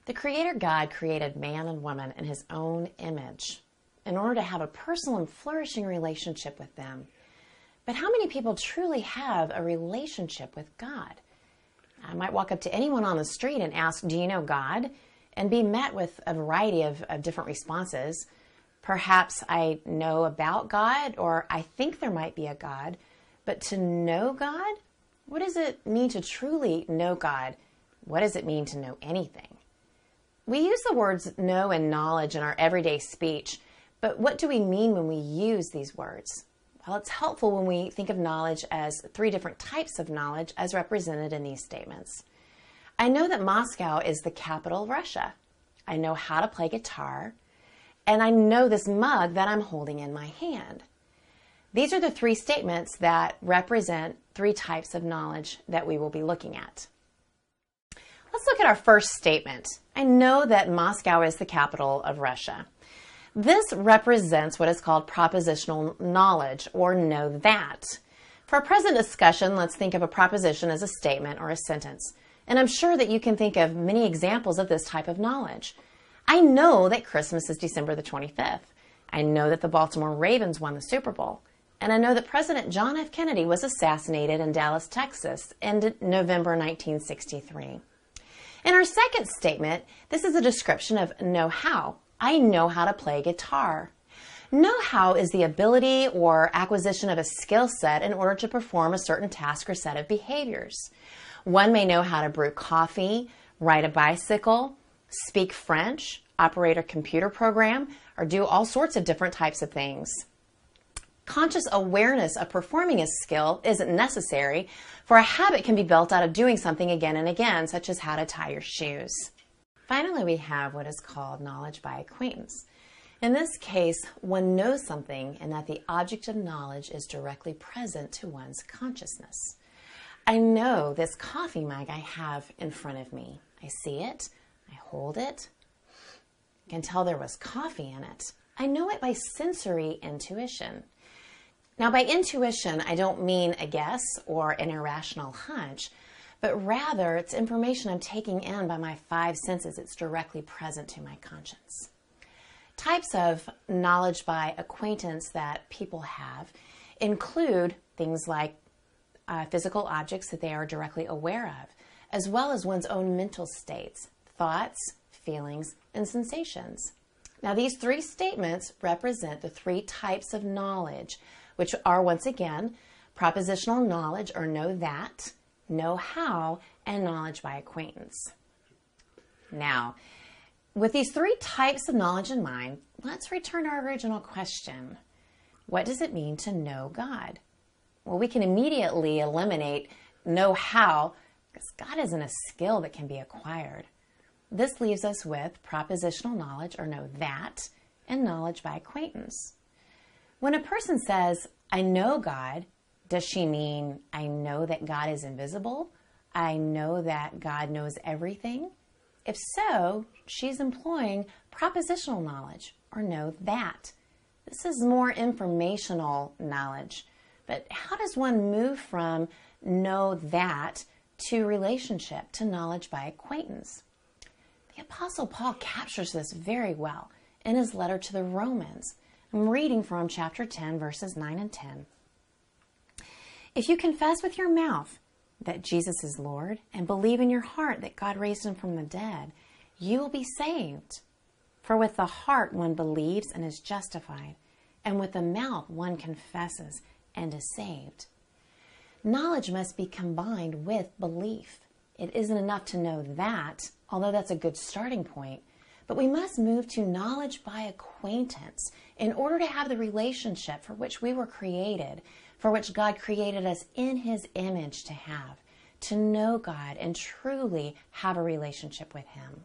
The Creator God created man and woman in His own image in order to have a personal and flourishing relationship with them. But how many people truly have a relationship with God? I might walk up to anyone on the street and ask, do you know God? And be met with a variety of different responses. Perhaps I know about God, or I think there might be a God. But to know God? What does it mean to truly know God? What does it mean to know anything? We use the words know and knowledge in our everyday speech, but what do we mean when we use these words? Well, it's helpful when we think of knowledge as three different types of knowledge as represented in these statements. I know that Moscow is the capital of Russia. I know how to play guitar, and I know this mug that I'm holding in my hand. These are the three statements that represent three types of knowledge that we will be looking at. Let's look at our first statement. I know that Moscow is the capital of Russia. This represents what is called propositional knowledge, or know that. For our present discussion, let's think of a proposition as a statement or a sentence. And I'm sure that you can think of many examples of this type of knowledge. I know that Christmas is December the 25th. I know that the Baltimore Ravens won the Super Bowl. And I know that President John F. Kennedy was assassinated in Dallas, Texas in November 1963. In our second statement, this is a description of know-how. I know how to play guitar. Know-how is the ability or acquisition of a skill set in order to perform a certain task or set of behaviors. One may know how to brew coffee, ride a bicycle, speak French, operate a computer program, or do all sorts of different types of things. Conscious awareness of performing a skill isn't necessary, for a habit can be built out of doing something again and again, such as how to tie your shoes. Finally, we have what is called knowledge by acquaintance. In this case, one knows something and that the object of knowledge is directly present to one's consciousness. I know this coffee mug I have in front of me. I see it, I hold it, I can tell there was coffee in it. I know it by sensory intuition. Now, by intuition, I don't mean a guess or an irrational hunch, but rather it's information I'm taking in by my five senses. It's directly present to my conscience. Types of knowledge by acquaintance that people have include things like physical objects that they are directly aware of, as well as one's own mental states, thoughts, feelings, and sensations. Now, these three statements represent the three types of knowledge, which are, once again, propositional knowledge, or know that, know how, and knowledge by acquaintance. Now, with these three types of knowledge in mind, let's return to our original question. What does it mean to know God? Well, we can immediately eliminate know how, because God isn't a skill that can be acquired. This leaves us with propositional knowledge, or know that, and knowledge by acquaintance. When a person says, I know God, does she mean, I know that God is invisible? I know that God knows everything? If so, she's employing propositional knowledge, or know that. This is more informational knowledge. But how does one move from know that to relationship, to knowledge by acquaintance? The Apostle Paul captures this very well in his letter to the Romans. I'm reading from chapter 10, verses 9 and 10. If you confess with your mouth that Jesus is Lord and believe in your heart that God raised him from the dead, you will be saved. For with the heart one believes and is justified, and with the mouth one confesses and is saved. Knowledge must be combined with belief. It isn't enough to know that, although that's a good starting point, but we must move to knowledge by acquaintance in order to have the relationship for which we were created, for which God created us in his image to have, to know God and truly have a relationship with him.